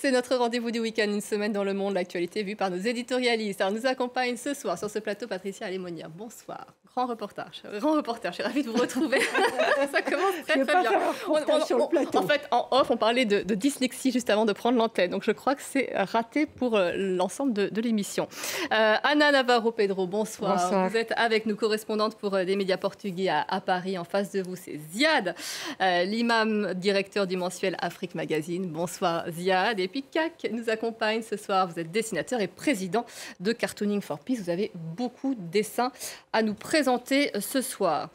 C'est notre rendez-vous du week-end, une semaine dans le monde, l'actualité vue par nos éditorialistes. Alors, nous accompagne ce soir sur ce plateau Patricia Alémonière. Bonsoir. Grand reporter, je suis ravie de vous retrouver. Ça commence très bien. En fait, en off, on parlait de dyslexie juste avant de prendre l'antenne. Donc je crois que c'est raté pour l'ensemble de l'émission. Anna Navarro Pedro, bonsoir. Bonsoir. Vous êtes avec nous, correspondante pour des médias portugais à Paris. En face de vous, c'est Ziad, l'imam directeur du mensuel Afrique Magazine. Bonsoir Ziad. Et puis Kak nous accompagne ce soir. Vous êtes dessinateur et président de Cartooning for Peace. Vous avez beaucoup de dessins à nous présenter ce soir.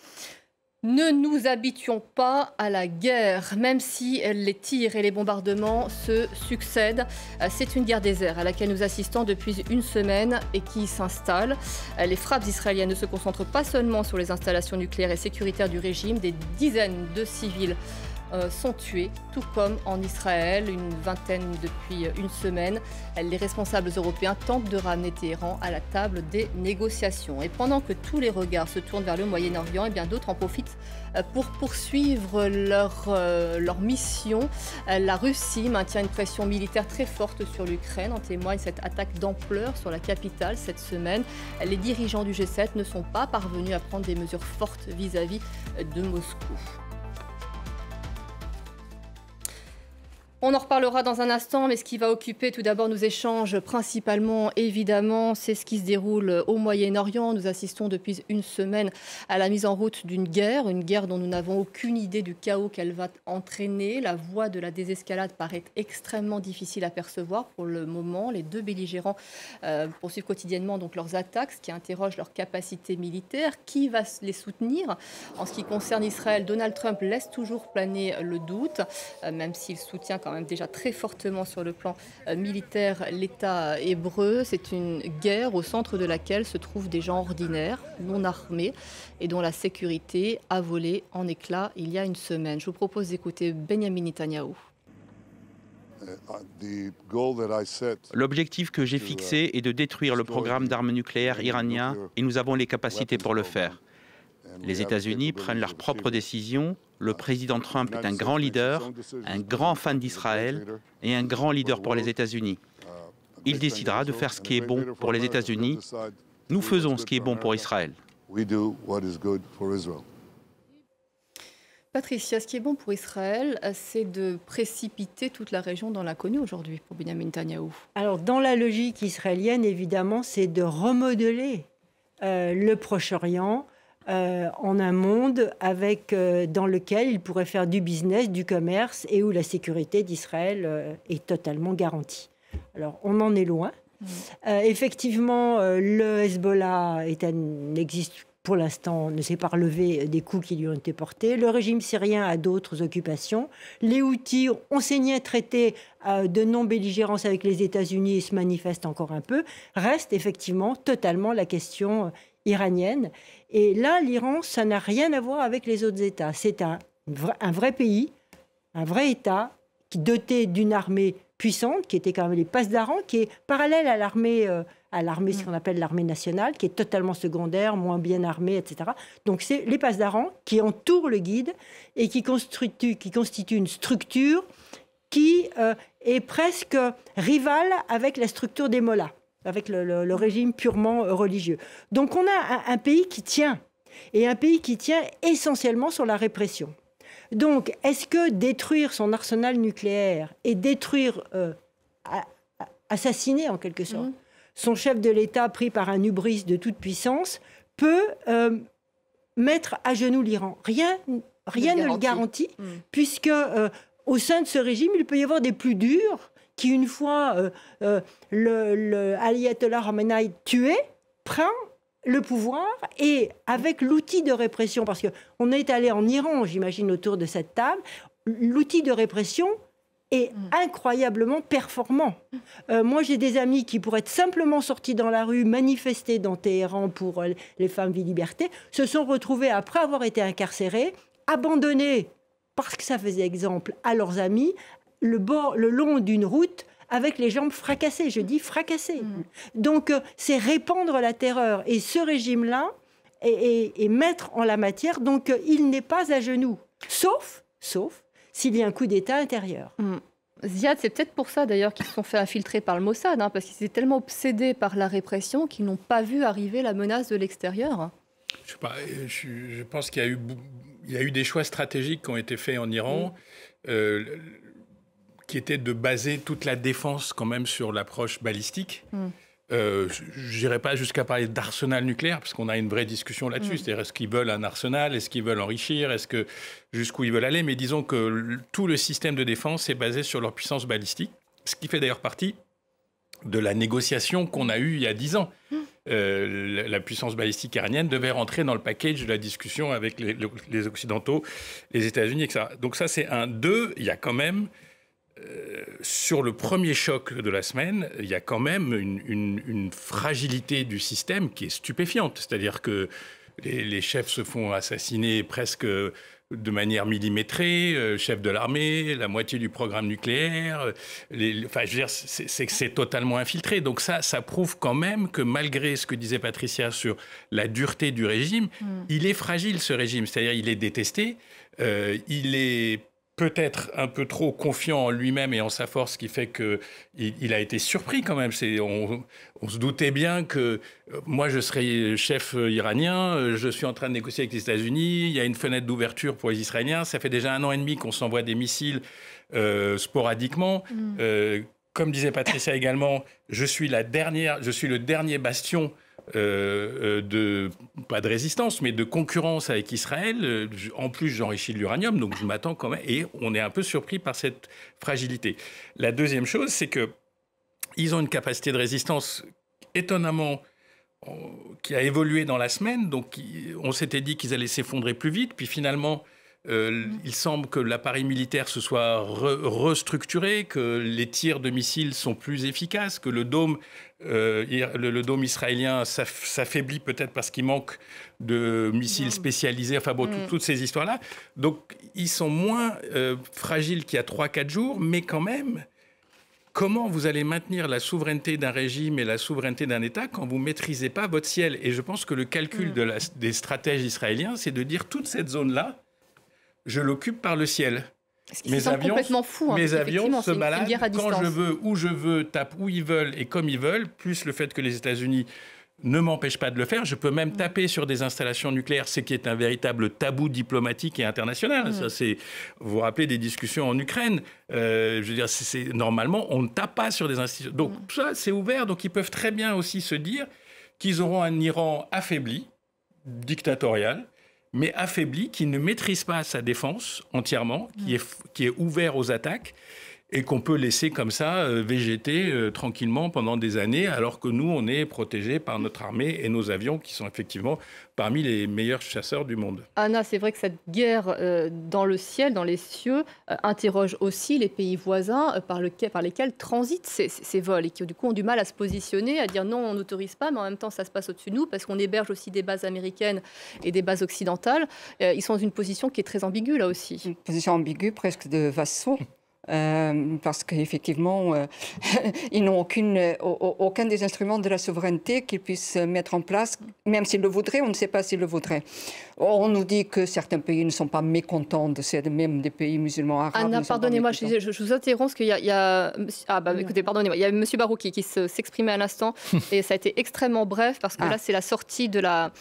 Ne nous habituons pas à la guerre, même si les tirs et les bombardements se succèdent. C'est une guerre des airs à laquelle nous assistons depuis une semaine et qui s'installe. Les frappes israéliennes ne se concentrent pas seulement sur les installations nucléaires et sécuritaires du régime. Des dizaines de civils sont tués, tout comme en Israël, une vingtaine depuis une semaine. Les responsables européens tentent de ramener Téhéran à la table des négociations. Et pendant que tous les regards se tournent vers le Moyen-Orient, et bien d'autres en profitent pour poursuivre leur mission. La Russie maintient une pression militaire très forte sur l'Ukraine. En témoigne cette attaque d'ampleur sur la capitale cette semaine. Les dirigeants du G7 ne sont pas parvenus à prendre des mesures fortes vis-à-vis de Moscou. On en reparlera dans un instant, mais ce qui va occuper tout d'abord nos échanges principalement, évidemment, c'est ce qui se déroule au Moyen-Orient. Nous assistons depuis une semaine à la mise en route d'une guerre dont nous n'avons aucune idée du chaos qu'elle va entraîner. La voie de la désescalade paraît extrêmement difficile à percevoir pour le moment. Les deux belligérants poursuivent quotidiennement donc leurs attaques, ce qui interroge leur capacité militaire. Qui va les soutenir? En ce qui concerne Israël, Donald Trump laisse toujours planer le doute, même s'il soutient quand même déjà très fortement sur le plan militaire l'État hébreu. C'est une guerre au centre de laquelle se trouvent des gens ordinaires, non armés, et dont la sécurité a volé en éclats il y a une semaine. Je vous propose d'écouter Benjamin Netanyahou. L'objectif que j'ai fixé est de détruire le programme d'armes nucléaires iranien et nous avons les capacités pour le faire. Les États-Unis prennent leurs propres décisions. Le président Trump est un grand leader, un grand fan d'Israël et un grand leader pour les États-Unis. Il décidera de faire ce qui est bon pour les États-Unis. Nous faisons ce qui est bon pour Israël. Patricia, ce qui est bon pour Israël, c'est de précipiter toute la région dans l'inconnu aujourd'hui pour Benjamin Netanyahou. Alors, dans la logique israélienne, évidemment, c'est de remodeler le Proche-Orient en un monde dans lequel il pourrait faire du business, du commerce et où la sécurité d'Israël est totalement garantie. Alors, on en est loin. Effectivement, le Hezbollah n'existe pour l'instant, ne s'est pas relevé des coups qui lui ont été portés. Le régime syrien a d'autres occupations. Les Houthis ont signé un traité de non-belligérance avec les États-Unis et se manifestent encore un peu. Reste effectivement totalement la question iranienne. Et là, l'Iran, ça n'a rien à voir avec les autres États. C'est un vrai pays, un vrai État, doté d'une armée puissante, qui était quand même les Pasdaran, qui est parallèle à l'armée, ce qu'on appelle l'armée nationale, qui est totalement secondaire, moins bien armée, etc. Donc c'est les Pasdaran qui entourent le guide et qui constituent une structure qui est presque rivale avec la structure des mollahs, avec le régime purement religieux. Donc on a un pays qui tient, et un pays qui tient essentiellement sur la répression. Donc, est-ce que détruire son arsenal nucléaire et assassiner en quelque sorte son chef de l'État pris par un hubris de toute puissance peut mettre à genoux l'Iran? Rien ne le garantit, puisque au sein de ce régime, il peut y avoir des plus durs qui, une fois l'ayatollah Khamenei tué, prend le pouvoir et avec l'outil de répression, parce qu'on est allé en Iran, j'imagine, autour de cette table, l'outil de répression est incroyablement performant. Moi, j'ai des amis qui pourraient être simplement sortis dans la rue, manifester dans Téhéran pour les femmes vie liberté, se sont retrouvés, après avoir été incarcérés, abandonnés, parce que ça faisait exemple, à leurs amis, le long d'une route, avec les jambes fracassées, je dis fracassées. Donc, c'est répandre la terreur. Et ce régime-là est maître en la matière, donc il n'est pas à genoux. Sauf s'il y a un coup d'État intérieur. Ziad, c'est peut-être pour ça d'ailleurs qu'ils se sont fait infiltrer par le Mossad, parce qu'ils étaient tellement obsédés par la répression qu'ils n'ont pas vu arriver la menace de l'extérieur. Je sais pas, je pense qu'il y a eu des choix stratégiques qui ont été faits en Iran, qui étaient de baser toute la défense quand même sur l'approche balistique. Je n'irai pas jusqu'à parler d'arsenal nucléaire, parce qu'on a une vraie discussion là-dessus. C'est-à-dire, est-ce qu'ils veulent un arsenal? Est-ce qu'ils veulent enrichir? Jusqu'où ils veulent aller? Mais disons que tout le système de défense est basé sur leur puissance balistique, ce qui fait d'ailleurs partie de la négociation qu'on a eue il y a 10 ans. La puissance balistique iranienne devait rentrer dans le package de la discussion avec les Occidentaux, les États-Unis, etc. Donc ça, c'est un. 2, il y a quand même... sur le premier choc de la semaine, il y a quand même une fragilité du système qui est stupéfiante. C'est-à-dire que les chefs se font assassiner presque de manière millimétrée, chef de l'armée, la moitié du programme nucléaire. Enfin, je veux dire, c'est totalement infiltré. Donc ça prouve quand même que malgré ce que disait Patricia sur la dureté du régime, il est fragile, ce régime. C'est-à-dire il est détesté, il est peut-être un peu trop confiant en lui-même et en sa force, ce qui fait qu'il a été surpris quand même. On se doutait bien que moi, je serais chef iranien, je suis en train de négocier avec les États-Unis, il y a une fenêtre d'ouverture pour les Israéliens, ça fait déjà 1 an et demi qu'on s'envoie des missiles sporadiquement. Comme disait Patricia également, je suis le dernier bastion pas de résistance, mais de concurrence avec Israël. En plus, j'enrichis de l'uranium, donc je m'attends quand même. Et on est un peu surpris par cette fragilité. La deuxième chose, c'est qu'ils ont une capacité de résistance étonnamment qui a évolué dans la semaine. Donc, on s'était dit qu'ils allaient s'effondrer plus vite. Puis finalement, il semble que l'appareil militaire se soit restructuré, que les tirs de missiles sont plus efficaces, que le dôme israélien s'affaiblit peut-être parce qu'il manque de missiles spécialisés. Enfin bon, toutes ces histoires-là. Donc, ils sont moins fragiles qu'il y a 3-4 jours, mais quand même, comment vous allez maintenir la souveraineté d'un régime et la souveraineté d'un État quand vous ne maîtrisez pas votre ciel? Et je pense que le calcul des stratèges israéliens, c'est de dire toute cette zone-là, je l'occupe par le ciel. Mes avions se baladent quand je veux, où je veux, tapent où ils veulent et comme ils veulent, plus le fait que les États-Unis ne m'empêchent pas de le faire. Je peux même taper sur des installations nucléaires, ce qui est un véritable tabou diplomatique et international. Ça, vous vous rappelez des discussions en Ukraine. Je veux dire, normalement, on ne tape pas sur des institutions. Donc, ça, c'est ouvert. Donc, ils peuvent très bien aussi se dire qu'ils auront un Iran affaibli, dictatorial, mais affaibli, qui ne maîtrise pas sa défense entièrement, qui est ouvert aux attaques, et qu'on peut laisser comme ça végéter tranquillement pendant des années, alors que nous, on est protégés par notre armée et nos avions, qui sont effectivement parmi les meilleurs chasseurs du monde. Anna, c'est vrai que cette guerre dans le ciel, dans les cieux, interroge aussi les pays voisins par lesquels transitent ces vols, et qui du coup ont du mal à se positionner, à dire non, on n'autorise pas, mais en même temps, ça se passe au-dessus de nous, parce qu'on héberge aussi des bases américaines et des bases occidentales. Ils sont dans une position qui est très ambiguë, là aussi. Une position ambiguë, presque de vassaux. Parce qu'effectivement, ils n'ont aucun des instruments de la souveraineté qu'ils puissent mettre en place, même s'ils le voudraient, on ne sait pas s'ils le voudraient. On nous dit que certains pays ne sont pas mécontents même des pays musulmans arabes. Anna, pardonnez-moi, je vous interromps, parce qu'il y a écoutez, pardonnez-moi, il y a M. Barouki qui s'exprimait à l'instant, et ça a été extrêmement bref, parce que là, c'est la sortie de la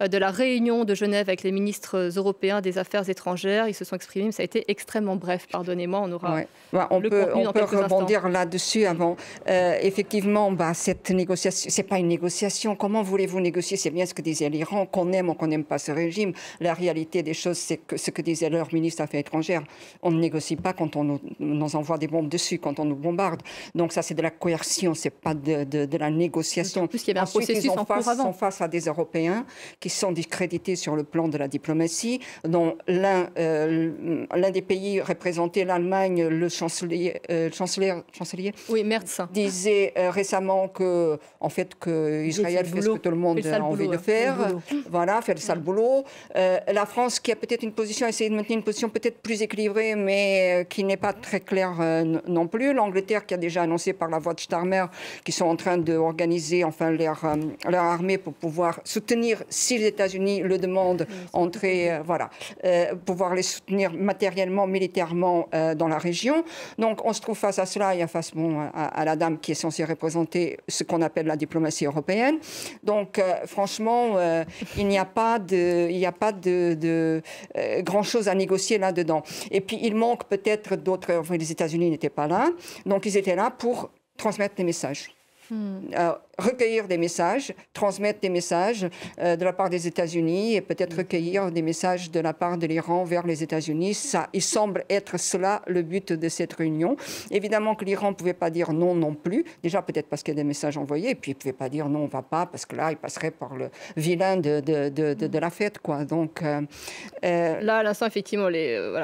réunion de Genève avec les ministres européens des Affaires étrangères. Ils se sont exprimés, mais ça a été extrêmement bref. Pardonnez-moi, on aura... Ouais. On peut rebondir là-dessus avant. Effectivement, cette négociation, c'est pas une négociation. Comment voulez-vous négocier? C'est bien ce que disait l'Iran, qu'on aime ou qu'on n'aime pas ce régime. La réalité des choses, c'est que ce que disait leur ministre des Affaires étrangères, on ne négocie pas quand on nous envoie des bombes dessus, quand on nous bombarde. Donc ça, c'est de la coercition, c'est pas de la négociation. En plus, il y avait un processus en cours avant. Sont face à des Européens qui sont discrédités sur le plan de la diplomatie, dont l'un des pays représentés, l'Allemagne, le chancelier oui, Merz, disait récemment que Israël fait ce que tout le monde a envie de faire, faire le sale boulot. La France, qui a peut-être une position, essaie de maintenir une position peut-être plus équilibrée, mais qui n'est pas très claire non plus. L'Angleterre, qui a déjà annoncé par la voix de Starmer qu'ils sont en train d'organiser leur armée pour pouvoir soutenir, si les États-Unis le demandent, pouvoir les soutenir matériellement, militairement dans la région. réunion. Donc on se trouve face à cela, il y a face à la dame qui est censée représenter ce qu'on appelle la diplomatie européenne. Donc franchement, il n'y a pas de grand-chose à négocier là-dedans. Et puis il manque peut-être d'autres... Enfin, les États-Unis n'étaient pas là, donc ils étaient là pour transmettre des messages. Recueillir des messages, transmettre des messages de la part des États-Unis et peut-être recueillir des messages de la part de l'Iran vers les États-Unis. Ça, il semble être cela le but de cette réunion. Évidemment que l'Iran ne pouvait pas dire non plus. Déjà peut-être parce qu'il y a des messages envoyés, et puis il ne pouvait pas dire non, on ne va pas, parce que là, il passerait par le vilain de la fête, quoi. Donc, là, à l'instant, effectivement,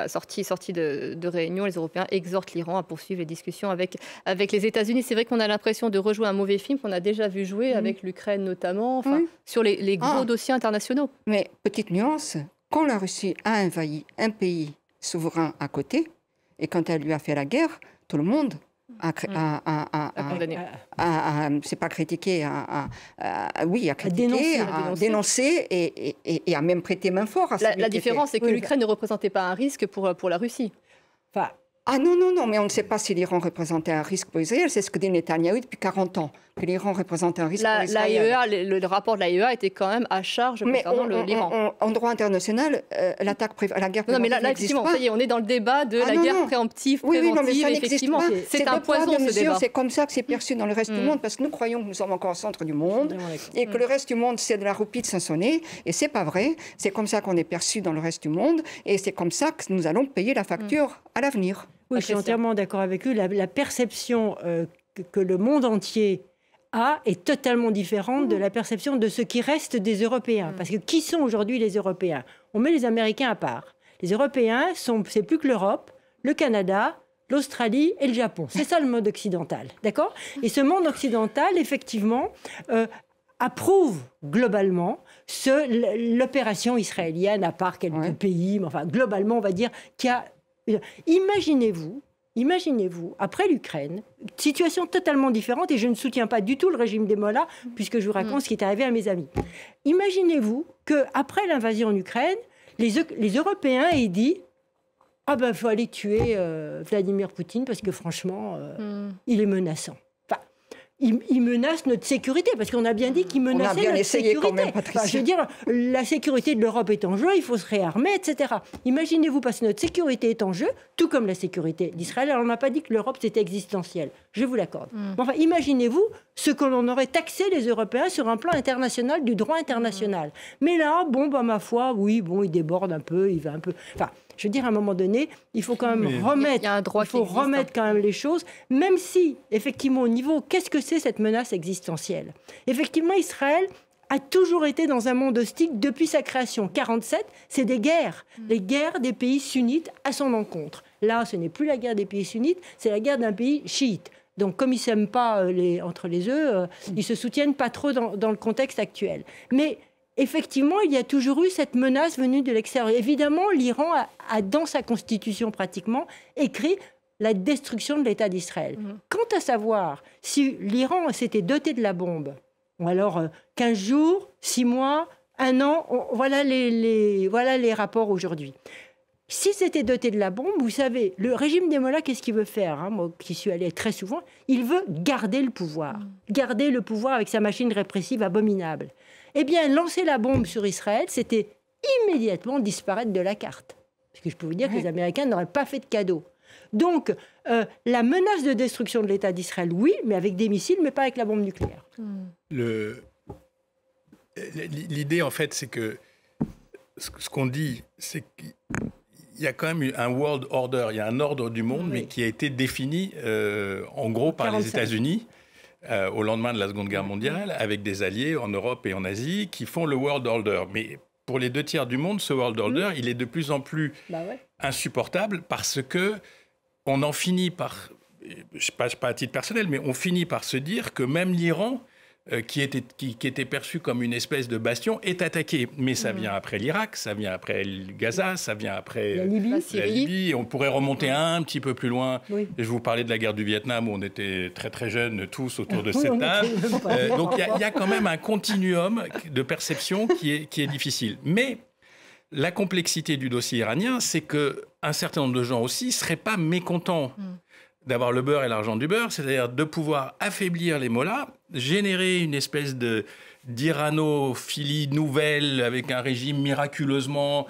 sortie de réunion, les Européens exhortent l'Iran à poursuivre les discussions avec les États-Unis. C'est vrai qu'on a l'impression de rejouer un mauvais film qu'on a déjà vu jouer avec l'Ukraine notamment, sur les gros dossiers internationaux. Mais petite nuance, quand la Russie a envahi un pays souverain à côté, et quand elle lui a fait la guerre, tout le monde a condamné. C'est pas critiqué, a critiqué, a dénoncé et a même prêté main forte à ce La différence, c'est que l'Ukraine ne représentait pas un risque pour la Russie. Enfin, non, mais on ne sait pas si l'Iran représentait un risque pour Israël. C'est ce que dit Netanyahou depuis 40 ans, que l'Iran représentait un risque pour Israël. Le rapport de l'AIEA était quand même à charge concernant l'Iran. En droit international, la guerre préventive non, mais là, effectivement, ça y est, on est dans le débat de la guerre préemptive, préventive, effectivement. C'est un poison, ce débat. C'est comme ça que c'est perçu dans le reste du monde, parce que nous croyons que nous sommes encore au centre du monde, et que le reste du monde, c'est de la roupie de Saint-Sonnet, et c'est pas vrai. C'est comme ça qu'on est perçu dans le reste du monde, et c'est comme ça que nous allons payer la facture à l'avenir. Oui, je suis entièrement d'accord avec eux. La perception que le monde entier a est totalement différente de la perception de ce qui reste des Européens. Parce que qui sont aujourd'hui les Européens? On met les Américains à part. Les Européens, c'est plus que l'Europe, le Canada, l'Australie et le Japon. C'est ça le monde occidental, d'accord? Et ce monde occidental, effectivement, approuve globalement l'opération israélienne, à part quelques pays, mais enfin, globalement, on va dire qu'il y a... Imaginez-vous, après l'Ukraine, situation totalement différente, et je ne soutiens pas du tout le régime des Mollahs, puisque je vous raconte ce qui est arrivé à mes amis. Imaginez-vous qu'après l'invasion en Ukraine, les Européens aient dit « Ah ben, il faut aller tuer Vladimir Poutine, parce que franchement, il est menaçant. » Il menace notre sécurité, parce qu'on a bien dit qu'il menaçait notre sécurité. Quand même, je veux dire, la sécurité de l'Europe est en jeu, il faut se réarmer, etc. Imaginez-vous, parce que notre sécurité est en jeu, tout comme la sécurité d'Israël. Alors, on n'a pas dit que l'Europe, c'était existentiel. Je vous l'accorde. Enfin, imaginez-vous ce que l'on aurait taxé les Européens sur un plan international, du droit international. Mais là, ma foi, oui, il déborde un peu, il va un peu... Enfin, je veux dire, à un moment donné, il faut quand même remettre quand même les choses, même si, effectivement, au niveau, qu'est-ce que c'est cette menace existentielle? Effectivement, Israël a toujours été dans un monde hostile depuis sa création. 1947, c'est des guerres, les guerres des pays sunnites à son encontre. Là, ce n'est plus la guerre des pays sunnites, c'est la guerre d'un pays chiite. Donc, comme ils ne s'aiment pas entre les œufs, ils ne se soutiennent pas trop dans le contexte actuel. Mais effectivement, il y a toujours eu cette menace venue de l'extérieur. Évidemment, l'Iran a, dans sa constitution pratiquement, écrit la destruction de l'État d'Israël. Quant à savoir si l'Iran s'était doté de la bombe, ou alors 15 jours, 6 mois, 1 an, voilà les rapports aujourd'hui. Si c'était doté de la bombe, vous savez, le régime des Mollahs, qu'est-ce qu'il veut faire? Moi qui suis allée très souvent, il veut garder le pouvoir. Garder le pouvoir avec sa machine répressive abominable. Eh bien, lancer la bombe sur Israël, c'était immédiatement disparaître de la carte. Parce que je peux vous dire que les Américains n'auraient pas fait de cadeau. Donc, la menace de destruction de l'État d'Israël, oui, mais avec des missiles, mais pas avec la bombe nucléaire. L'idée, en fait, c'est que ce qu'on dit, c'est qu'il y a quand même eu un world order, il y a un ordre du monde, mais qui a été défini, en gros, par les États-Unis, au lendemain de la Seconde Guerre mondiale, avec des alliés en Europe et en Asie qui font le world order. Mais pour les 2 tiers du monde, ce world order, il est de plus en plus insupportable parce que on en finit par, je ne sais pas à titre personnel, mais on finit par se dire que même l'Iran, qui était perçu comme une espèce de bastion, est attaqué. Mais ça vient après l'Irak, ça vient après Gaza, ça vient après la Libye. On pourrait remonter un petit peu plus loin. Oui. Je vous parlais de la guerre du Vietnam, où on était très très jeunes tous autour de cette table. Donc il y a quand même un continuum de perception qui est difficile. Mais la complexité du dossier iranien, c'est qu'un certain nombre de gens aussi ne seraient pas mécontents d'avoir le beurre et l'argent du beurre, c'est-à-dire de pouvoir affaiblir les mollahs, générer une espèce d'iranophilie nouvelle avec un régime miraculeusement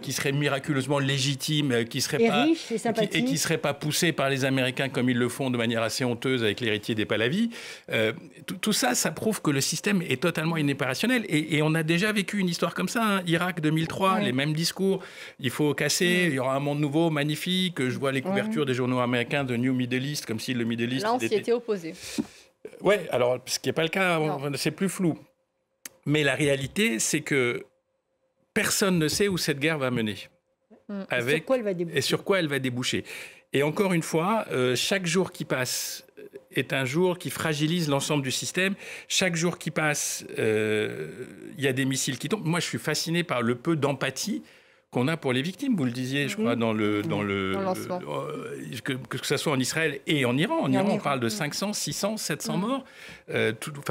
qui serait miraculeusement légitime, qui serait pas riche et qui serait pas poussé par les Américains comme ils le font de manière assez honteuse avec l'héritier des Pahlavis. Tout ça, ça prouve que le système est totalement inopérationnel. Et on a déjà vécu une histoire comme ça, hein. Irak 2003, les mêmes discours. Il faut casser, il y aura un monde nouveau, magnifique. Je vois les couvertures des journaux américains de New Middle East, comme si le Middle East... Là, on s'y était opposé. Oui, alors, ce qui n'est pas le cas, c'est plus flou. Mais la réalité, c'est que personne ne sait où cette guerre va mener. Et sur quoi elle va déboucher. Et encore une fois, chaque jour qui passe est un jour qui fragilise l'ensemble du système. Chaque jour qui passe, il y a des missiles qui tombent. Moi, je suis fasciné par le peu d'empathie qu'on a pour les victimes. Vous le disiez, je crois, dans le lancement. Que ce soit en Israël et en Iran. En Iran, on parle de 500, 600, 700 morts.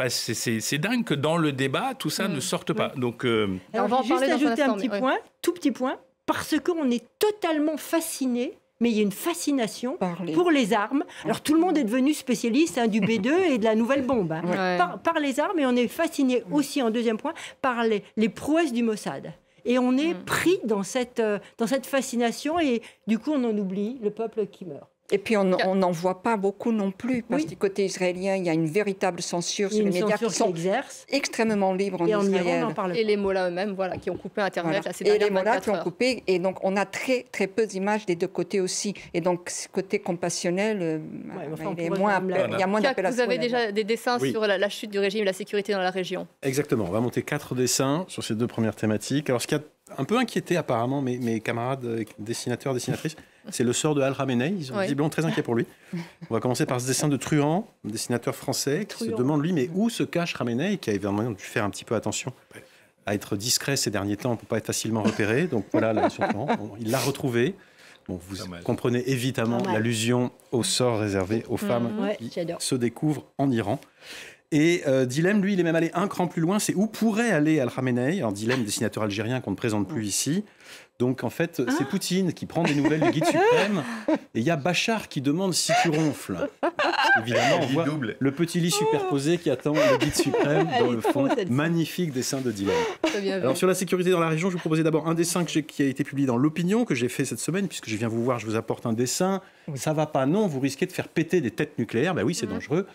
C'est dingue que dans le débat, tout ça ne sorte pas. Donc, alors, on va juste ajouter un petit point, tout petit point, parce qu'on est totalement fasciné. Mais il y a une fascination pour les armes. Alors tout le monde est devenu spécialiste du B2 et de la nouvelle bombe. Par les armes, et on est fasciné aussi, en deuxième point, par les prouesses du Mossad. Et on est pris dans cette fascination, et du coup on en oublie le peuple qui meurt. Et puis on n'en voit pas beaucoup non plus, parce que du côté israélien, il y a une véritable censure sur les médias qui sont extrêmement libres en Israël. Et les mollahs eux-mêmes, qui ont coupé Internet. Voilà. Et les mollahs qui ont coupé, et donc on a très très peu d'images des deux côtés aussi. Et donc ce côté compassionnel, il y a moins d'appellation. Vous avez déjà des dessins sur la chute du régime et la sécurité dans la région. Exactement, on va monter 4 dessins sur ces 2 premières thématiques. Alors ce qui a un peu inquiété apparemment mes camarades dessinateurs, dessinatrices, c'est le sort de Al Khamenei. Ils sont visiblement très inquiets pour lui. On va commencer par ce dessin de Truand, un dessinateur français, qui se demande, lui, mais où se cache Khamenei, qui a évidemment dû faire un petit peu attention à être discret ces derniers temps pour ne pas être facilement repéré. Donc voilà, là, sur Truand, il l'a retrouvé. Bon, vous comprenez évidemment l'allusion au sort réservé aux femmes qui se découvrent en Iran. Et Dilem, lui, il est même allé un cran plus loin. C'est où pourrait aller Al Khamenei. Alors Dilem, dessinateur algérien qu'on ne présente plus ici. Donc en fait, c'est Poutine qui prend des nouvelles du guide suprême. Et il y a Bachar qui demande si tu ronfles. Évidemment, on voit le petit lit superposé qui attend le guide suprême dans le fond. Magnifique dessin de Dilem. Alors sur la sécurité dans la région, je vous proposais d'abord un dessin qui a été publié dans l'Opinion, que j'ai fait cette semaine, puisque je viens vous voir, je vous apporte un dessin. Ça va pas, non, vous risquez de faire péter des têtes nucléaires. Ben oui, c'est dangereux.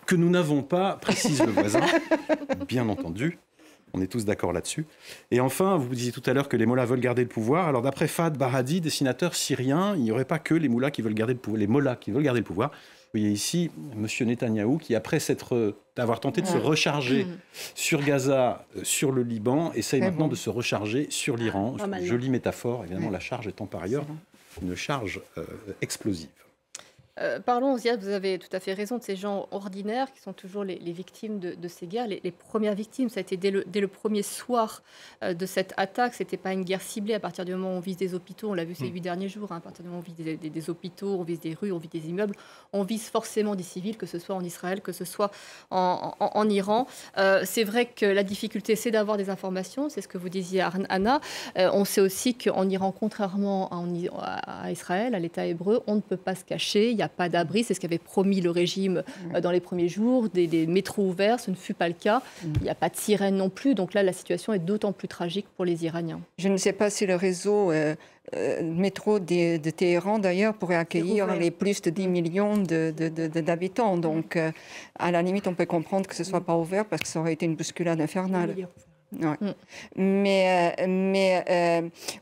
Que nous n'avons pas, précise le voisin, bien entendu. On est tous d'accord là-dessus. Et enfin, vous disiez tout à l'heure que les mollahs veulent garder le pouvoir. Alors d'après Fahd Baradi, dessinateur syrien, il n'y aurait pas que les mollahs qui veulent garder le pouvoir. Les mollahs qui veulent garder le pouvoir. Vous voyez ici M. Netanyahou qui, après d'avoir tenté de se recharger sur Gaza, sur le Liban, essaye maintenant de se recharger sur l'Iran. Jolie métaphore, évidemment, la charge étant par ailleurs une charge explosive. Parlons, Ziad, vous avez tout à fait raison, de ces gens ordinaires qui sont toujours les victimes de ces guerres. Les premières victimes, ça a été dès le premier soir de cette attaque. Ce n'était pas une guerre ciblée à partir du moment où on vise des hôpitaux. On l'a vu ces 8 derniers jours. À partir du moment où on vise des hôpitaux, on vise des rues, on vise des immeubles. On vise forcément des civils, que ce soit en Israël, que ce soit en Iran. C'est vrai que la difficulté, c'est d'avoir des informations. C'est ce que vous disiez, Anna. On sait aussi qu'en Iran, contrairement à Israël, à l'État hébreu, on ne peut pas se cacher. Il n'y a pas d'abri, c'est ce qu'avait promis le régime dans les premiers jours, des métros ouverts, ce ne fut pas le cas. Il n'y a pas de sirène non plus, donc là la situation est d'autant plus tragique pour les Iraniens. Je ne sais pas si le réseau métro de Téhéran d'ailleurs pourrait accueillir les plus de 10 millions d'habitants, donc à la limite on peut comprendre que ce ne soit pas ouvert parce que ça aurait été une bousculade infernale. Ouais.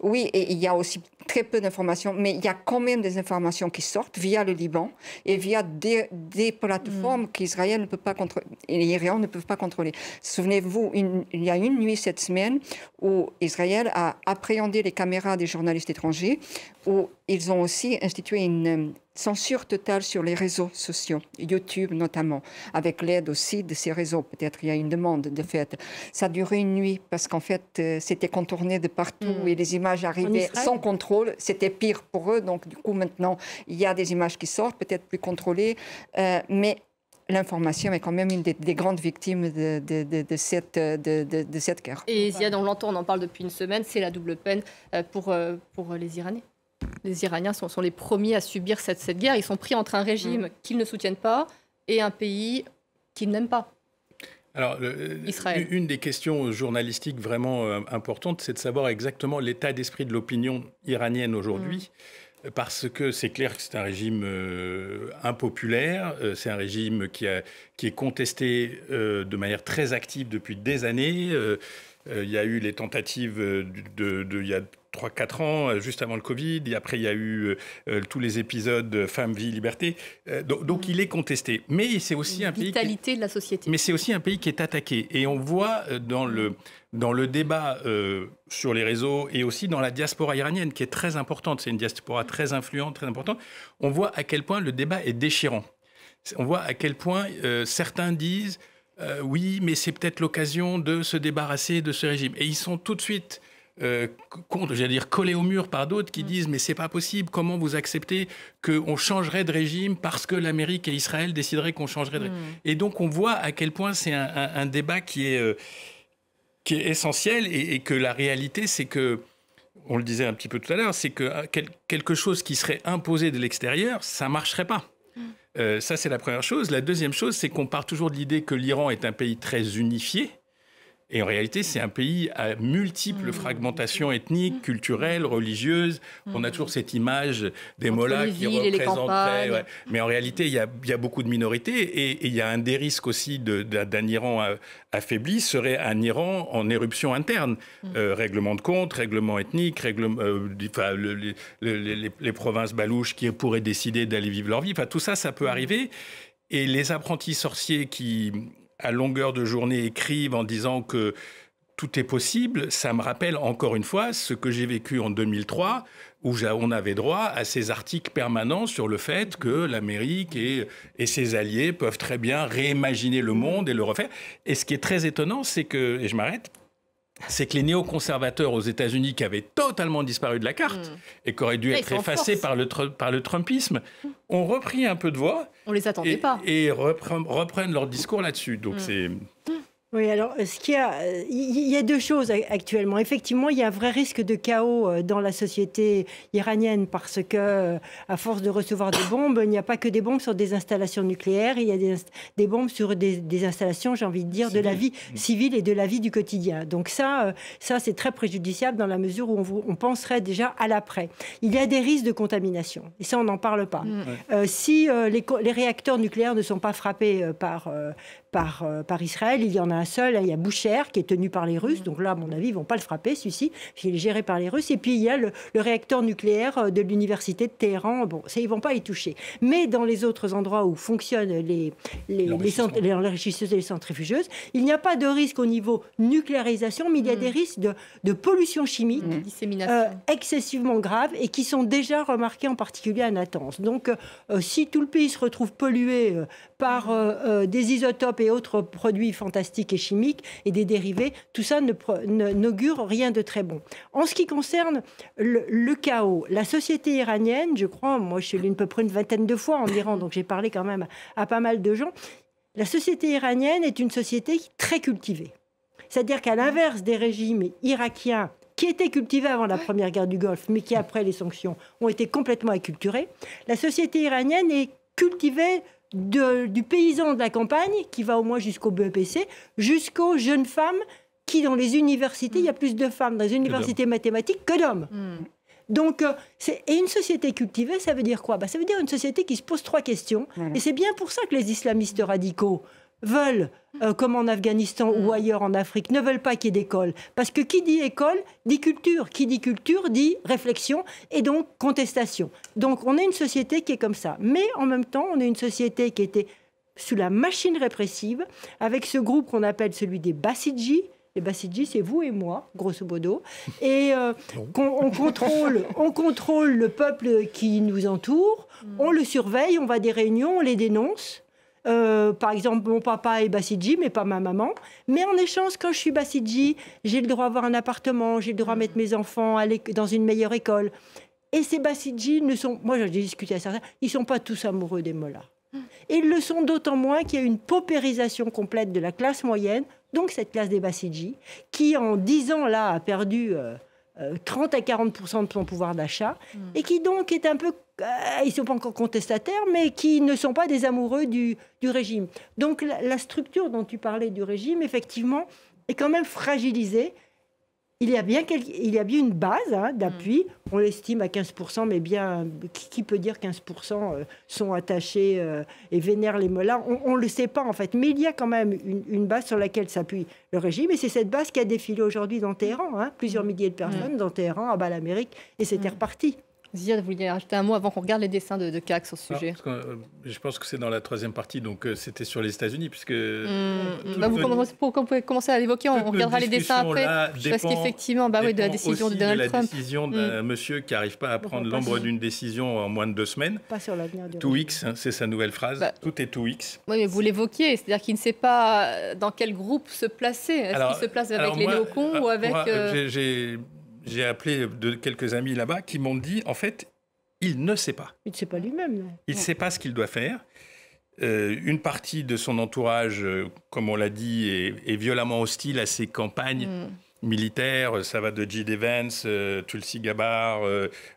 Oui, et il y a aussi très peu d'informations, mais il y a quand même des informations qui sortent via le Liban et via des plateformes qu'Israël ne peut pas contrôler, et les Iraniens ne peuvent pas contrôler. Souvenez-vous, il y a une nuit cette semaine où Israël a appréhendé les caméras des journalistes étrangers, où ils ont aussi institué une censure totale sur les réseaux sociaux, YouTube notamment, avec l'aide aussi de ces réseaux. Peut-être il y a une demande de fait. Ça a duré une nuit parce qu'en fait, c'était contourné de partout et les images arrivaient sans contrôle. C'était pire pour eux. Donc du coup, maintenant, il y a des images qui sortent, peut-être plus contrôlées. Mais l'information est quand même une des grandes victimes de cette guerre. Et Ziad, on l'entend, on en parle depuis une semaine, c'est la double peine pour les Iraniens. Les Iraniens sont les premiers à subir cette guerre. Ils sont pris entre un régime qu'ils ne soutiennent pas et un pays qu'ils n'aiment pas. Alors, Israël. Une des questions journalistiques vraiment importantes, c'est de savoir exactement l'état d'esprit de l'opinion iranienne aujourd'hui. Parce que c'est clair que c'est un régime impopulaire, c'est un régime qui est contesté de manière très active depuis des années. Il y a eu les tentatives il y a 3-4 ans, juste avant le Covid, et après il y a eu tous les épisodes Femmes, Vie, Liberté. Donc il est contesté. Mais c'est aussi un pays... Vitalité de la société. Mais c'est aussi un pays qui est attaqué. Et on voit dans le débat sur les réseaux et aussi dans la diaspora iranienne, qui est très importante, c'est une diaspora très influente, très importante, on voit à quel point le débat est déchirant. On voit à quel point certains disent oui, mais c'est peut-être l'occasion de se débarrasser de ce régime. Et ils sont tout de suite collés au mur par d'autres qui disent mais c'est pas possible, comment vous acceptez qu'on changerait de régime parce que l'Amérique et Israël décideraient qu'on changerait de régime. Et donc on voit à quel point c'est un débat qui est essentiel et que la réalité, c'est que, on le disait un petit peu tout à l'heure, c'est que quelque chose qui serait imposé de l'extérieur, ça ne marcherait pas. Ça, c'est la première chose. La deuxième chose, c'est qu'on part toujours de l'idée que l'Iran est un pays très unifié. Et en réalité, c'est un pays à multiples fragmentations ethniques, culturelles, religieuses. On a toujours cette image des mollahs qui représenteraient... Ouais. Mais en réalité, il y a beaucoup de minorités. Et il y a un des risques aussi d'un Iran affaibli serait un Iran en éruption interne. Règlement de compte, règlement ethnique, les provinces balouches qui pourraient décider d'aller vivre leur vie. Enfin, tout ça, ça peut arriver. Et les apprentis sorciers qui... à longueur de journée, écrivent en disant que tout est possible, ça me rappelle encore une fois ce que j'ai vécu en 2003, où on avait droit à ces articles permanents sur le fait que l'Amérique et ses alliés peuvent très bien réimaginer le monde et le refaire. Et ce qui est très étonnant, c'est que, et je m'arrête, c'est que les néoconservateurs aux États-Unis qui avaient totalement disparu de la carte et qui auraient dû être effacés par le Trumpisme, ont repris un peu de voix. On les attendait pas. Et reprennent leur discours là-dessus. Donc c'est... Oui, alors, il y a deux choses actuellement. Effectivement, il y a un vrai risque de chaos dans la société iranienne parce que, à force de recevoir des bombes, il n'y a pas que des bombes sur des installations nucléaires, il y a des bombes sur des installations, j'ai envie de dire, de la vie civile et de la vie du quotidien. Donc ça c'est très préjudiciable dans la mesure où on penserait déjà à l'après. Il y a des risques de contamination, et ça, on n'en parle pas. Si les réacteurs nucléaires ne sont pas frappés par Israël, il y en a un seul, il y a Boucher qui est tenu par les Russes, donc là à mon avis ils ne vont pas le frapper celui-ci, il est géré par les Russes, et puis il y a le réacteur nucléaire de l'université de Téhéran, bon, ça, ils ne vont pas y toucher. Mais dans les autres endroits où fonctionnent les enrichisseuses et les centrifugeuses, il n'y a pas de risque au niveau nucléarisation, mais il y a des risques de pollution chimique excessivement graves et qui sont déjà remarqués en particulier à Natanz. Donc si tout le pays se retrouve pollué par des isotopes et autres produits fantastiques et chimiques et des dérivés, tout ça n'augure rien de très bon. En ce qui concerne le chaos, la société iranienne, je crois, moi je suis allée à peu près une vingtaine de fois en Iran, donc j'ai parlé quand même à pas mal de gens, la société iranienne est une société très cultivée. C'est-à-dire qu'à l'inverse des régimes irakiens qui étaient cultivés avant la première guerre du Golfe, mais qui après les sanctions ont été complètement acculturés, la société iranienne est cultivée du paysan de la campagne, qui va au moins jusqu'au BEPC, jusqu'aux jeunes femmes qui, dans les universités, il y a plus de femmes dans les universités mathématiques que d'hommes. Donc, et une société cultivée, ça veut dire quoi ? Ça veut dire une société qui se pose 3 questions. Et c'est bien pour ça que les islamistes radicaux veulent, comme en Afghanistan ou ailleurs en Afrique, ne veulent pas qu'il y ait d'école. Parce que qui dit école, dit culture. Qui dit culture, dit réflexion et donc contestation. Donc on est une société qui est comme ça. Mais en même temps, on est une société qui était sous la machine répressive, avec ce groupe qu'on appelle celui des Bassidji. Les Bassidji, c'est vous et moi, grosso modo. Et on contrôle le peuple qui nous entoure, on le surveille, on va à des réunions, on les dénonce. Par exemple, mon papa est Bassidji, mais pas ma maman. Mais en échange, quand je suis Bassidji, j'ai le droit d'avoir un appartement, j'ai le droit de mettre mes enfants dans une meilleure école. Et ces Bassidji ne sont... Moi, j'ai discuté à certains, ils ne sont pas tous amoureux des mollahs. Et ils le sont d'autant moins qu'il y a une paupérisation complète de la classe moyenne, donc cette classe des Bassidji, qui en 10 ans là a perdu 30 à 40% de son pouvoir d'achat, et qui donc est un peu, ils ne sont pas encore contestataires, mais qui ne sont pas des amoureux du régime. Donc la structure dont tu parlais du régime, effectivement, est quand même fragilisée. Il y a bien une base d'appui, on l'estime à 15%, mais bien, qui peut dire 15% sont attachés et vénèrent les mollahs? On ne le sait pas en fait, mais il y a quand même une base sur laquelle s'appuie le régime, et c'est cette base qui a défilé aujourd'hui dans Téhéran, plusieurs milliers de personnes dans Téhéran, à bas l'Amérique, et c'était reparti. Ziad, vous vouliez rajouter un mot avant qu'on regarde les dessins de CAC sur ce sujet? Je pense que c'est dans la troisième partie, donc c'était sur les États-Unis, puisque... Vous pouvez commencer à l'évoquer, on regardera les dessins après. Parce qu'effectivement, de la décision de Donald Trump. La décision d'un monsieur qui n'arrive pas à prendre l'ombre d'une décision en moins de 2 semaines. Pas sur l'avenir du 2X, c'est sa nouvelle phrase. Tout est 2X. Oui, mais vous l'évoquiez, c'est-à-dire qu'il ne sait pas dans quel groupe se placer. Est-ce qu'il se place avec les néocons ou avec... J'ai appelé quelques amis là-bas qui m'ont dit, en fait, il ne sait pas. Il ne sait pas lui-même. Non. Il ne sait pas ce qu'il doit faire. Une partie de son entourage, comme on l'a dit, est violemment hostile à ses campagnes militaires. Ça va de J.D. Vance, Tulsi Gabbard,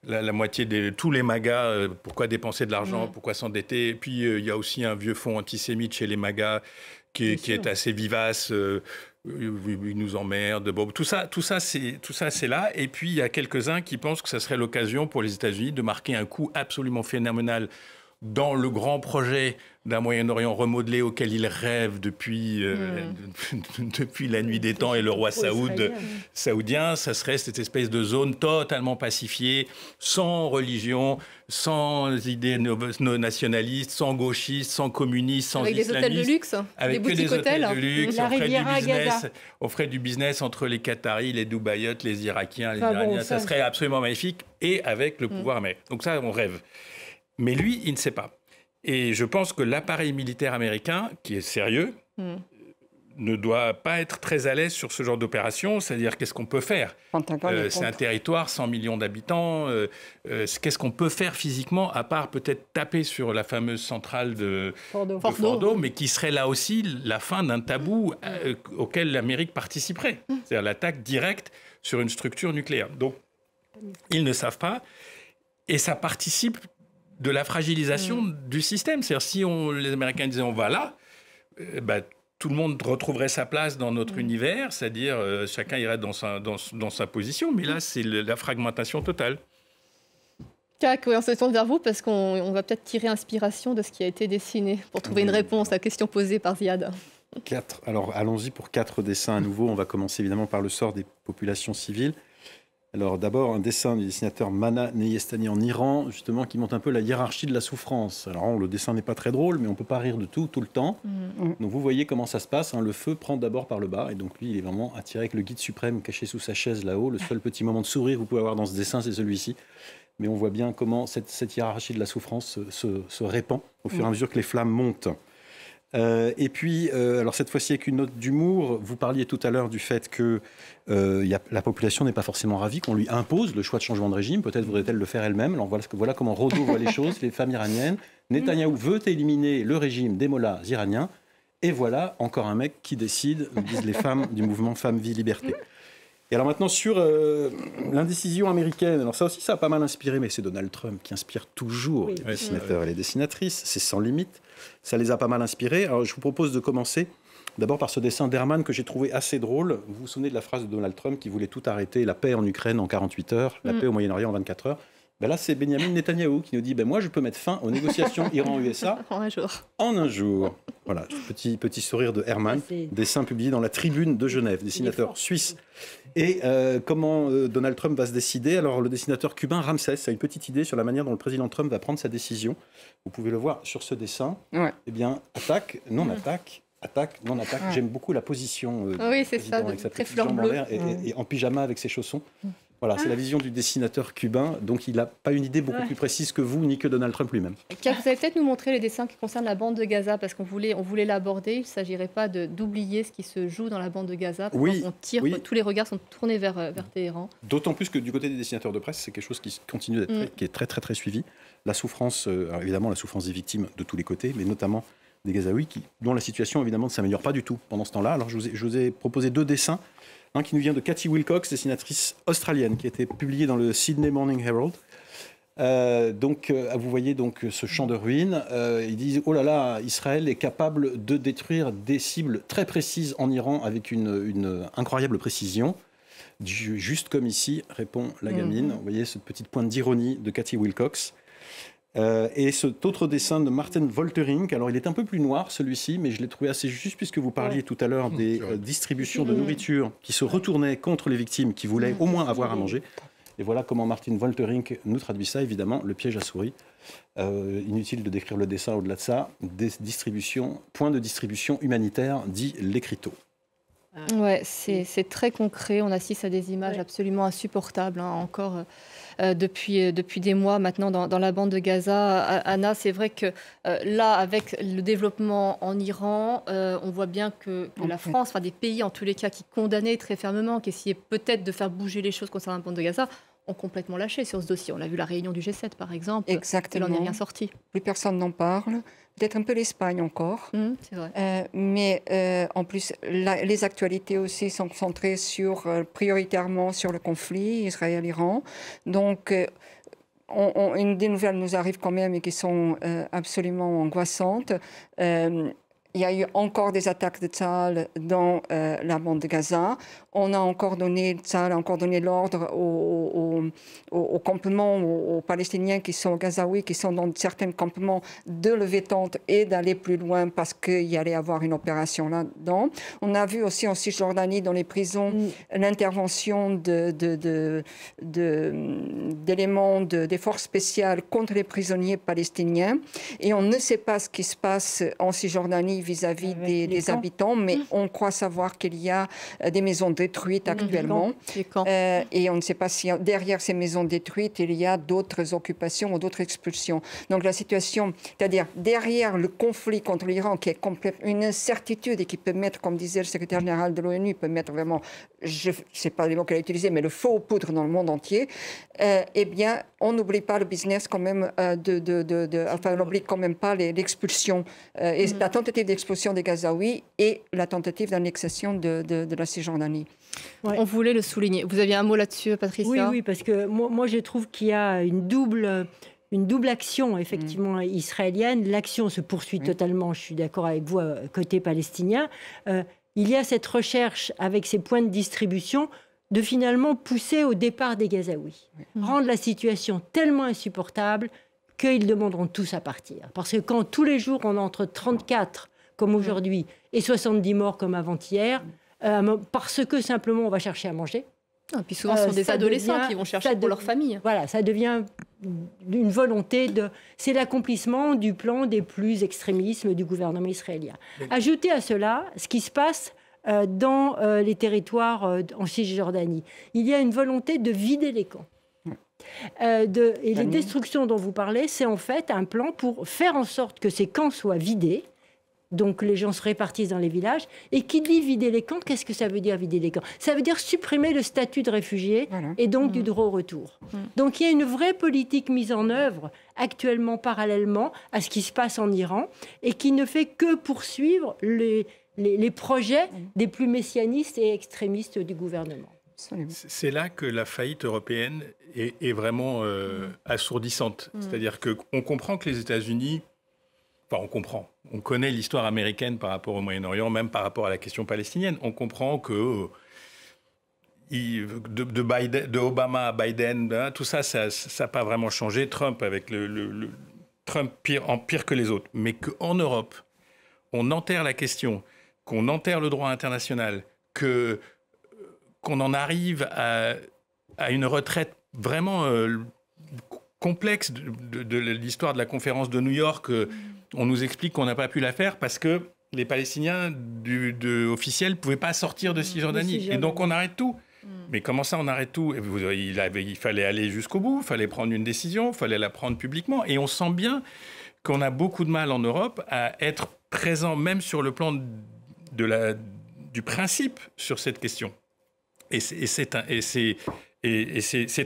la moitié de tous les MAGA. Pourquoi dépenser de l'argent? Pourquoi s'endetter? Et puis, il y a aussi un vieux fond antisémite chez les MAGA qui est assez vivace. Il nous emmerde. Bon, tout ça, c'est là. Et puis, il y a quelques-uns qui pensent que ça serait l'occasion pour les États-Unis de marquer un coup absolument phénoménal dans le grand projet d'un Moyen-Orient remodelé auquel ils rêvent depuis la nuit des temps et le roi saoudien. Ça serait cette espèce de zone totalement pacifiée, sans religion, sans idées nationalistes, sans gauchistes, sans communistes, sans islamistes. Avec des hôtels de luxe, avec des boutiques hôtels. De luxe, on ferait du business entre les Qataris, les Dubaïotes, les Irakiens, les Iraniens. Ça serait absolument magnifique, et avec le pouvoir américain. Donc ça, on rêve. Mais lui, il ne sait pas. Et je pense que l'appareil militaire américain, qui est sérieux, ne doit pas être très à l'aise sur ce genre d'opération. C'est-à-dire, qu'est-ce qu'on peut faire? C'est un territoire, 100 millions d'habitants. Qu'est-ce qu'on peut faire physiquement, à part peut-être taper sur la fameuse centrale de Fordo, mais qui serait là aussi la fin d'un tabou auquel l'Amérique participerait. C'est-à-dire l'attaque directe sur une structure nucléaire. Donc, ils ne savent pas. Et ça participe de la fragilisation du système. C'est-à-dire, si les Américains disaient on va là, tout le monde retrouverait sa place dans notre univers, c'est-à-dire chacun irait dans sa position, mais là, c'est la fragmentation totale. CAC, on se tourne vers vous parce qu'on va peut-être tirer inspiration de ce qui a été dessiné pour trouver une réponse à la question posée par Ziad. Alors, allons-y pour 4 dessins à nouveau. On va commencer évidemment par le sort des populations civiles. Alors d'abord, un dessin du dessinateur Mana Neyestani en Iran, justement, qui montre un peu la hiérarchie de la souffrance. Alors le dessin n'est pas très drôle, mais on ne peut pas rire de tout le temps. Donc vous voyez comment ça se passe. Le feu prend d'abord par le bas, et donc lui, il est vraiment attiré avec le guide suprême caché sous sa chaise là-haut. Le seul petit moment de sourire que vous pouvez avoir dans ce dessin, c'est celui-ci. Mais on voit bien comment cette hiérarchie de la souffrance se répand au fur et à mesure que les flammes montent. Et puis, alors cette fois-ci avec une note d'humour, vous parliez tout à l'heure du fait que la population n'est pas forcément ravie, qu'on lui impose le choix de changement de régime, peut-être voudrait-elle le faire elle-même. Alors voilà comment Rodo voit les choses, les femmes iraniennes. Netanyahou veut éliminer le régime des mollahs iraniens, et voilà encore un mec qui décide, disent les femmes du mouvement Femmes, Vie, Liberté. Et alors maintenant sur l'indécision américaine, alors ça aussi ça a pas mal inspiré, mais c'est Donald Trump qui inspire toujours les dessinateurs et les dessinatrices, c'est sans limite, ça les a pas mal inspirés. Alors je vous propose de commencer d'abord par ce dessin d'Herman que j'ai trouvé assez drôle. Vous vous souvenez de la phrase de Donald Trump qui voulait tout arrêter, la paix en Ukraine en 48 heures, la paix au Moyen-Orient en 24 heures. Là, c'est Benjamin Netanyahou qui nous dit moi, je peux mettre fin aux négociations Iran-USA en un jour. En un jour. Voilà, petit sourire de Herman, dessin publié dans la Tribune de Genève, dessinateur suisse. Et comment Donald Trump va se décider? Alors, le dessinateur cubain Ramsès a une petite idée sur la manière dont le président Trump va prendre sa décision. Vous pouvez le voir sur ce dessin. Ouais. Eh bien, attaque, non-attaque. Attaque, non-attaque. J'aime beaucoup la position. Oui, c'est ça, avec sa très petite fleur jambe bleue. En l'air et en pyjama avec ses chaussons. Voilà, c'est la vision du dessinateur cubain, donc il n'a pas une idée beaucoup plus précise que vous, ni que Donald Trump lui-même. Vous allez peut-être nous montrer les dessins qui concernent la bande de Gaza, parce qu'on voulait l'aborder. Il ne s'agirait pas d'oublier ce qui se joue dans la bande de Gaza. Oui, on tire, tous les regards sont tournés vers Téhéran. D'autant plus que du côté des dessinateurs de presse, c'est quelque chose qui continue d'être qui est très, très, très suivi. La souffrance, alors évidemment, la souffrance des victimes de tous les côtés, mais notamment des Gazaouis, dont la situation, évidemment, ne s'améliore pas du tout pendant ce temps-là. Alors, je vous ai proposé 2 dessins. Un qui nous vient de Cathy Wilcox, dessinatrice australienne, qui a été publiée dans le Sydney Morning Herald. Vous voyez donc ce champ de ruines. Ils disent, oh là là, Israël est capable de détruire des cibles très précises en Iran avec une incroyable précision. Juste comme ici, répond la gamine. Vous voyez cette petite pointe d'ironie de Cathy Wilcox. Et cet autre dessin de Martin Woltering, alors il est un peu plus noir celui-ci, mais je l'ai trouvé assez juste puisque vous parliez tout à l'heure des distributions de nourriture qui se retournaient contre les victimes qui voulaient au moins avoir à manger. Et voilà comment Martin Woltering nous traduit ça, évidemment, le piège à souris. Inutile de décrire le dessin au-delà de ça. Point de distribution humanitaire, dit l'écriteau. Ouais, c'est très concret. On assiste à des images absolument insupportables, encore depuis des mois maintenant dans la bande de Gaza. Anna, c'est vrai que là, avec le développement en Iran, on voit bien que la France, des pays en tous les cas qui condamnaient très fermement, qui essayaient peut-être de faire bouger les choses concernant la bande de Gaza, ont complètement lâché sur ce dossier. On a vu la réunion du G7, par exemple. Exactement. Il n'en est rien sorti. Plus personne n'en parle. Peut-être un peu l'Espagne encore. C'est vrai. Mais en plus, les actualités aussi sont centrées prioritairement sur le conflit Israël-Iran. Donc, des nouvelles nous arrivent quand même et qui sont absolument angoissantes. Il y a eu encore des attaques de Tsahal dans la bande de Gaza. Tsahal a encore donné l'ordre aux campements, aux Palestiniens qui sont gazaouis, qui sont dans certains campements, de lever tente et d'aller plus loin parce qu'il y allait avoir une opération là-dedans. On a vu aussi en Cisjordanie, dans les prisons, l'intervention d'éléments des forces spéciales contre les prisonniers palestiniens. Et on ne sait pas ce qui se passe en Cisjordanie vis-à-vis des habitants, mais on croit savoir qu'il y a des maisons détruites actuellement. Et on ne sait pas si derrière ces maisons détruites, il y a d'autres occupations ou d'autres expulsions. Donc la situation, c'est-à-dire derrière le conflit contre l'Iran, qui est une incertitude et qui peut mettre, comme disait le secrétaire général de l'ONU, peut mettre vraiment, je ne sais pas les mots qu'elle a utilisés, mais le feu aux poudres dans le monde entier, eh bien, on n'oublie pas le business quand même, on n'oublie quand même pas l'expulsion et la tentative d'expulsion des Gazaouis et la tentative d'annexation de la Cisjordanie. Ouais. On voulait le souligner. Vous aviez un mot là-dessus, Patricia ? Oui, parce que moi je trouve qu'il y a une double action, effectivement, israélienne. L'action se poursuit totalement, je suis d'accord avec vous, côté palestinien. Il y a cette recherche, avec ces points de distribution, de finalement pousser au départ des Gazaouis. Rendre la situation tellement insupportable qu'ils demanderont tous à partir. Parce que quand tous les jours, on a entre 34, comme aujourd'hui, et 70 morts comme avant-hier, parce que simplement, on va chercher à manger. Et puis souvent, ce sont des adolescents qui vont chercher pour leur famille. Voilà, ça devient une volonté c'est l'accomplissement du plan des plus extrémismes du gouvernement israélien. Ajoutez à cela ce qui se passe dans les territoires en Cisjordanie. Il y a une volonté de vider les camps. Et les destructions dont vous parlez, c'est en fait un plan pour faire en sorte que ces camps soient vidés. Donc les gens se répartissent dans les villages. Et qui dit vider les camps, qu'est-ce que ça veut dire vider les camps ? Ça veut dire supprimer le statut de réfugié et donc du droit au retour. Donc il y a une vraie politique mise en œuvre actuellement parallèlement à ce qui se passe en Iran et qui ne fait que poursuivre les projets des plus messianistes et extrémistes du gouvernement. C'est là que la faillite européenne est vraiment assourdissante. C'est-à-dire qu'on comprend que les États-Unis... Enfin, on connaît l'histoire américaine par rapport au Moyen-Orient, même par rapport à la question palestinienne. On comprend que de Obama à Biden, tout ça n'a pas vraiment changé. Trump, avec Trump pire que les autres. Mais qu'en Europe, on enterre la question, qu'on enterre le droit international, qu'on en arrive à une retraite vraiment complexe de l'histoire de la conférence de New York. On nous explique qu'on n'a pas pu la faire parce que les Palestiniens officiels ne pouvaient pas sortir de Cisjordanie. Et donc on arrête tout. Mais comment ça, on arrête tout? Il fallait aller jusqu'au bout, il fallait prendre une décision, il fallait la prendre publiquement. Et on sent bien qu'on a beaucoup de mal en Europe à être présent, même sur le plan du principe sur cette question. Et c'est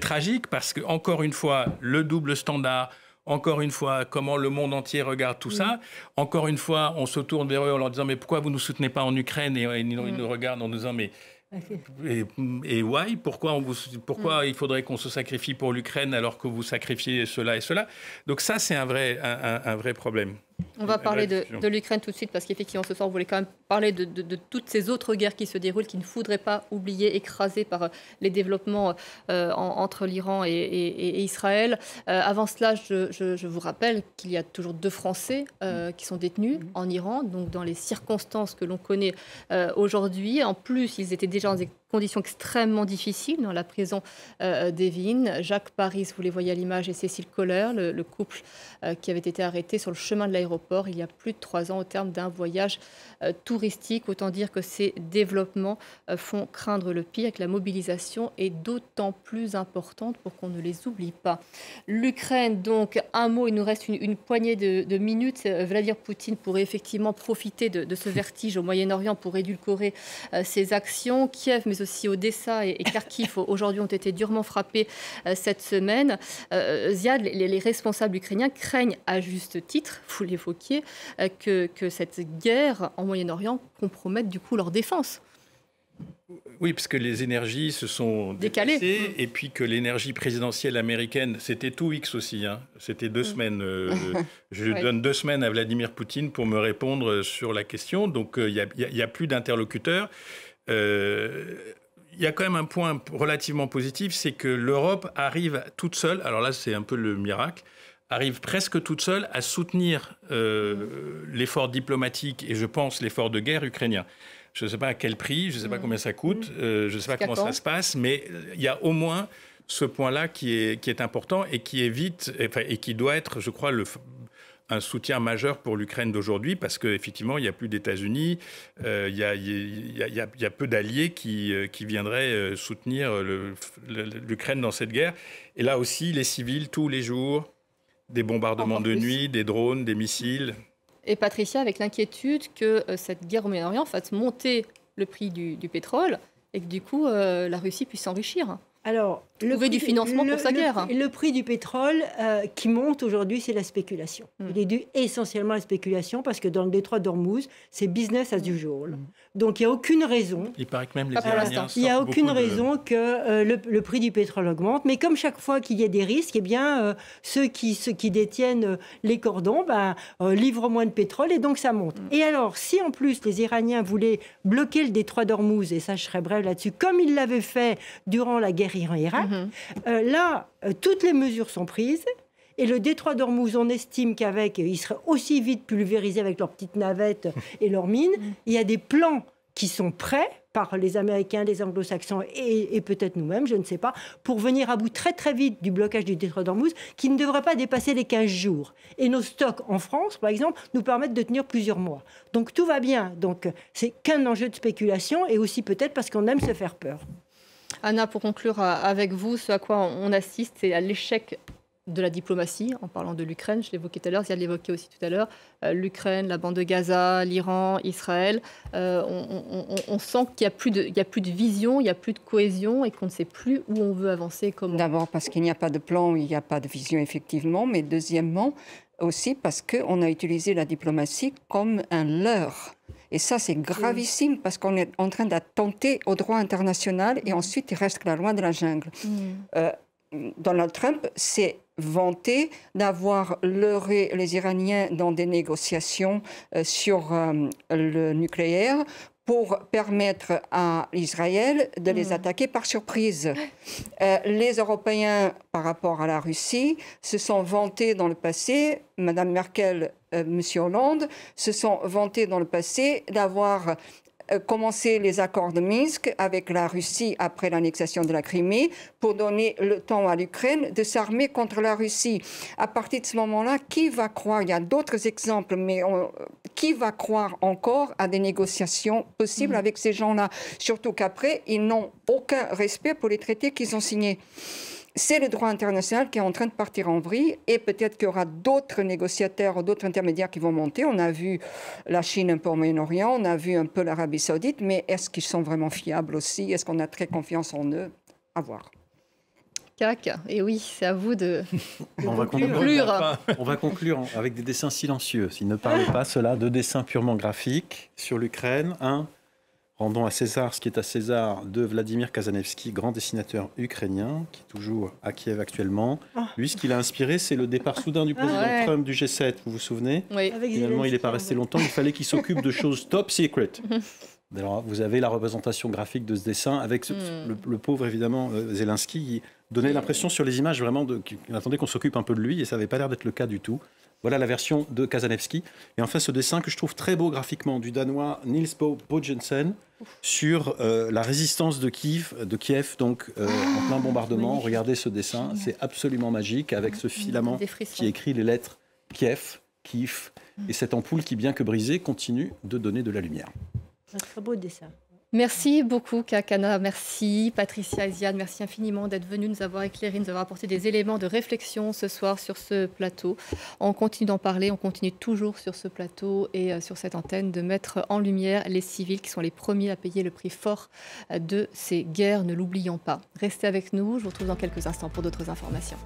tragique parce que, encore une fois, le double standard, encore une fois, comment le monde entier regarde tout ça. Encore une fois, on se tourne vers eux en leur disant « Mais pourquoi vous ne nous soutenez pas en Ukraine ?» Et ils nous regardent en nous disant « Mais et why? Pourquoi il faudrait qu'on se sacrifie pour l'Ukraine alors que vous sacrifiez cela et cela ?» Donc ça, c'est un vrai problème. On va parler de l'Ukraine tout de suite parce qu'effectivement, ce soir, vous voulez quand même parler de toutes ces autres guerres qui se déroulent, qu'il ne faudrait pas oublier, écrasées par les développements entre l'Iran et Israël. Avant cela, je vous rappelle qu'il y a toujours 2 Français qui sont détenus en Iran, donc dans les circonstances que l'on connaît aujourd'hui. En plus, ils étaient déjà dans des conditions extrêmement difficiles dans la prison d'Evin. Jacques Paris, vous les voyez à l'image, et Cécile Kohler, le couple qui avait été arrêté sur le chemin de l'aéroport il y a plus de 3 ans au terme d'un voyage touristique. Autant dire que ces développements font craindre le pire et que la mobilisation est d'autant plus importante pour qu'on ne les oublie pas. L'Ukraine, donc, un mot, il nous reste une poignée de minutes. Vladimir Poutine pourrait effectivement profiter de ce vertige au Moyen-Orient pour édulcorer ses actions. Kiev, mais aussi Odessa et Kharkiv, aujourd'hui, ont été durement frappés cette semaine. Ziad, les responsables ukrainiens craignent à juste titre, vous l'évoquiez, que cette guerre en Moyen-Orient compromette du coup leur défense. Oui, parce que les énergies se sont décalées et puis que l'énergie présidentielle américaine, c'était tout X aussi. C'était 2 semaines. Je donne 2 semaines à Vladimir Poutine pour me répondre sur la question. Donc, il n'y a plus d'interlocuteurs. Il y a quand même un point relativement positif, c'est que l'Europe arrive toute seule, alors là c'est un peu le miracle, arrive presque toute seule à soutenir l'effort diplomatique et je pense l'effort de guerre ukrainien. Je ne sais pas à quel prix, je ne sais pas combien ça coûte, je ne sais pas comment ça se passe, mais il y a au moins ce point-là qui est important et qui évite, et qui doit être, je crois, un soutien majeur pour l'Ukraine d'aujourd'hui parce qu'effectivement, il n'y a plus d'États-Unis, il y a peu d'alliés qui viendraient soutenir l'Ukraine dans cette guerre. Et là aussi, les civils, tous les jours, des bombardements de nuit, des drones, des missiles. Et Patricia, avec l'inquiétude que cette guerre au Moyen-Orient fasse monter le prix du pétrole et que du coup, la Russie puisse s'enrichir. Alors, trouver du financement pour sa guerre. Le prix du pétrole qui monte aujourd'hui, c'est la spéculation. Il est dû essentiellement à la spéculation parce que dans le détroit d'Ormuz, c'est business as usual. Donc, il n'y a aucune raison. Il paraît que même les Iraniens il n'y a aucune raison que le prix du pétrole augmente. Mais comme chaque fois qu'il y a des risques, eh bien, ceux qui détiennent les cordons livrent moins de pétrole et donc ça monte. Et alors, si en plus les Iraniens voulaient bloquer le détroit d'Ormuz, et ça je serai brève là-dessus, comme ils l'avaient fait durant la guerre Iran-Irak, toutes les mesures sont prises. Et le détroit d'Ormuz, on estime il serait aussi vite pulvérisé avec leurs petites navettes et leurs mines. Il y a des plans qui sont prêts par les Américains, les Anglo-Saxons et peut-être nous-mêmes, je ne sais pas, pour venir à bout très très vite du blocage du détroit d'Ormuz, qui ne devrait pas dépasser les 15 jours. Et nos stocks en France, par exemple, nous permettent de tenir plusieurs mois. Donc tout va bien. Donc c'est qu'un enjeu de spéculation et aussi peut-être parce qu'on aime se faire peur. Anna, pour conclure avec vous, ce à quoi on assiste, c'est à l'échec de la diplomatie, en parlant de l'Ukraine, je l'évoquais tout à l'heure, Ziad l'évoquait aussi tout à l'heure, l'Ukraine, la bande de Gaza, l'Iran, Israël, on sent qu'il n'y a plus de vision, il n'y a plus de cohésion et qu'on ne sait plus où on veut avancer, comment. D'abord parce qu'il n'y a pas de plan, il n'y a pas de vision effectivement, mais deuxièmement aussi parce qu'on a utilisé la diplomatie comme un leurre. Et ça, c'est gravissime parce qu'on est en train d'attenter au droit international et ensuite, il reste que la loi de la jungle. Donald Trump s'est vanté d'avoir leurré les Iraniens dans des négociations sur le nucléaire pour permettre à Israël de les attaquer par surprise. Les Européens, par rapport à la Russie, se sont vantés dans le passé, Mme Merkel, M. Hollande, se sont vantés dans le passé d'avoir commencé les accords de Minsk avec la Russie après l'annexion de la Crimée pour donner le temps à l'Ukraine de s'armer contre la Russie. À partir de ce moment-là, qui va croire, il y a d'autres exemples, mais qui va croire encore à des négociations possibles avec ces gens-là? Surtout qu'après, ils n'ont aucun respect pour les traités qu'ils ont signés. C'est le droit international qui est en train de partir en vrille et peut-être qu'il y aura d'autres négociateurs, d'autres intermédiaires qui vont monter. On a vu la Chine un peu au Moyen-Orient, on a vu un peu l'Arabie Saoudite, mais est-ce qu'ils sont vraiment fiables aussi? Est-ce qu'on a très confiance en eux? À voir. Et oui, c'est à vous de conclure. On va conclure avec des dessins silencieux. S'il ne parle pas, cela, de dessins purement graphiques sur l'Ukraine. Rendons à César ce qui est à César, de Vladimir Kazanevski, grand dessinateur ukrainien, qui est toujours à Kiev actuellement. Lui, ce qu'il a inspiré, c'est le départ soudain du président Trump du G7, vous vous souvenez? Oui. Finalement, il n'est pas resté longtemps, il fallait qu'il s'occupe de choses top secret. Alors, vous avez la représentation graphique de ce dessin, avec le pauvre, évidemment, Zelensky, qui donnait l'impression sur les images vraiment qu'il attendait qu'on s'occupe un peu de lui, et ça n'avait pas l'air d'être le cas du tout. Voilà la version de Kazanevski. Et enfin, ce dessin que je trouve très beau graphiquement du Danois Niels Bo Bogensen sur la résistance de Kiev, donc en plein bombardement. Regardez ce dessin, c'est absolument magique avec ce filament qui écrit les lettres Kiev, et cette ampoule qui, bien que brisée, continue de donner de la lumière. Un très beau dessin. Merci beaucoup, Kakana. Merci, Patricia et Ziad. Merci infiniment d'être venus nous avoir éclairés, nous avoir apporté des éléments de réflexion ce soir sur ce plateau. On continue d'en parler, on continue toujours sur ce plateau et sur cette antenne de mettre en lumière les civils qui sont les premiers à payer le prix fort de ces guerres. Ne l'oublions pas. Restez avec nous. Je vous retrouve dans quelques instants pour d'autres informations.